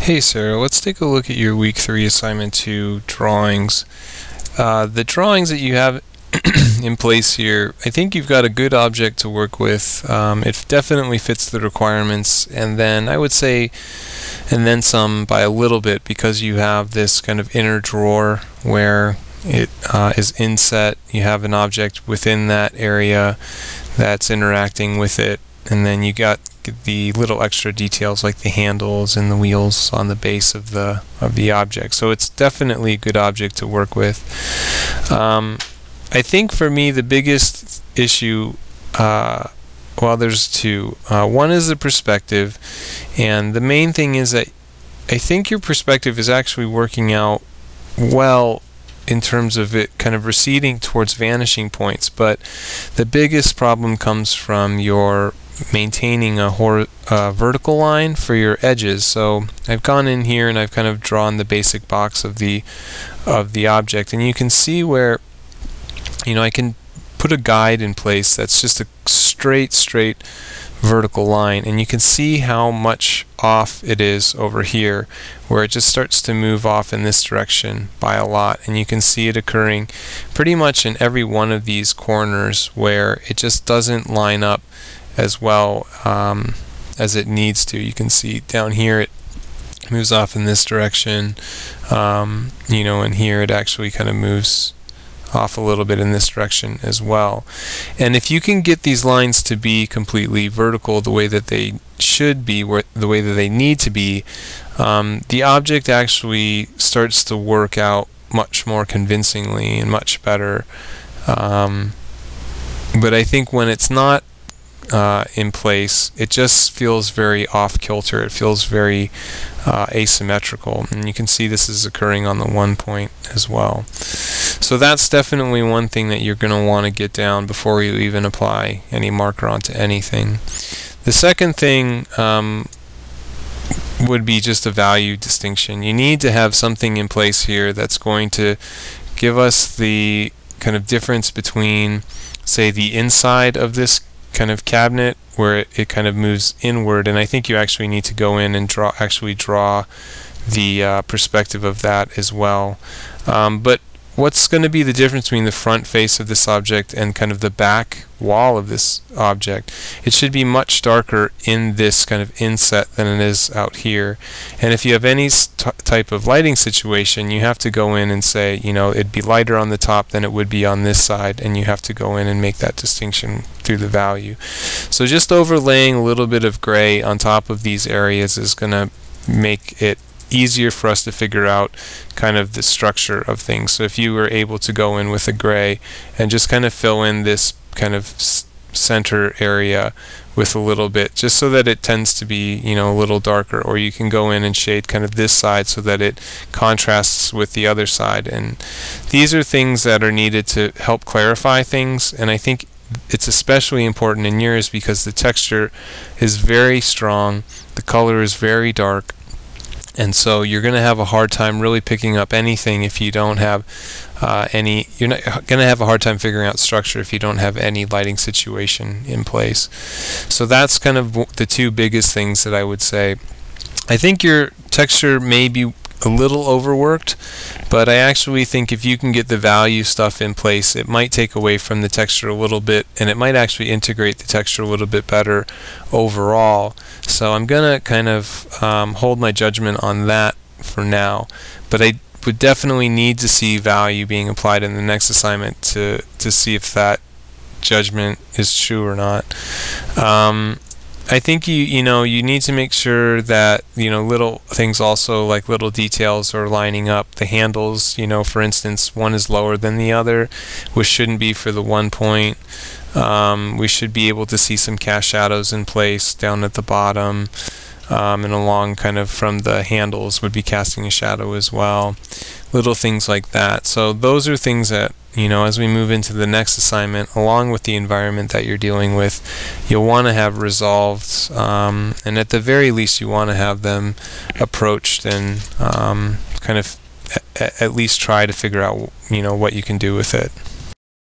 Hey Sarah, let's take a look at your week 3 assignment 2 drawings. The drawings that you have in place here, I think you've got a good object to work with. It definitely fits the requirements, and then I would say and then some by a little bit, because you have this kind of inner drawer where it is inset. You have an object within that area that's interacting with it, and then you got the little extra details like the handles and the wheels on the base of the object. So it's definitely a good object to work with. I think for me the biggest issue, well, there's two. One is the perspective, and the main thing is that I think your perspective is actually working out well in terms of it kind of receding towards vanishing points, but the biggest problem comes from your maintaining a vertical line for your edges. So I've gone in here and I've kind of drawn the basic box of the object, and you can see where, you know, I can put a guide in place that's just a straight vertical line, and you can see how much off it is over here, where it just starts to move off in this direction by a lot, and you can see it occurring pretty much in every one of these corners where it just doesn't line up as well as it needs to. You can see down here it moves off in this direction, you know, and here it actually kind of moves off a little bit in this direction as well. And if you can get these lines to be completely vertical the way that they should be, the way that they need to be, the object actually starts to work out much more convincingly and much better. But I think when it's not in place, it just feels very off kilter. It feels very asymmetrical, and you can see this is occurring on the 1 point as well. So that's definitely one thing that you're going to want to get down before you even apply any marker onto anything. The second thing would be just a value distinction. You need to have something in place here that's going to give us the kind of difference between, say, the inside of this kind of cabinet where it kind of moves inward, and I think you actually need to go in and draw the perspective of that as well. But what's going to be the difference between the front face of this object and kind of the back wall of this object? It should be much darker in this kind of inset than it is out here. And if you have any type of lighting situation, you have to go in and say, you know, it'd be lighter on the top than it would be on this side, and you have to go in and make that distinction through the value. So just overlaying a little bit of gray on top of these areas is going to make it easier for us to figure out kind of the structure of things. So if you were able to go in with a gray and just kind of fill in this kind of center area with a little bit, just so that it tends to be, you know, a little darker, or you can go in and shade kind of this side so that it contrasts with the other side. And these are things that are needed to help clarify things, and I think it's especially important in yours because the texture is very strong, the color is very dark, and so you're going to have a hard time really picking up anything if you don't have you're not going to have a hard time figuring out structure if you don't have any lighting situation in place. So that's kind of the two biggest things that I would say. I think your texture may be a little overworked, but I actually think if you can get the value stuff in place, it might take away from the texture a little bit, and it might actually integrate the texture a little bit better overall. So I'm gonna kind of hold my judgment on that for now, but I would definitely need to see value being applied in the next assignment to see if that judgment is true or not. I think you know, you need to make sure that, you know, little things also, like little details, are lining up. The handles, you know, for instance, one is lower than the other, which shouldn't be for the 1 point. We should be able to see some cast shadows in place down at the bottom, and along kind of from the handles would be casting a shadow as well. Little things like that. So those are things that, you know, as we move into the next assignment, along with the environment that you're dealing with, you'll want to have resolved, and at the very least you want to have them approached and kind of at least try to figure out, you know, what you can do with it.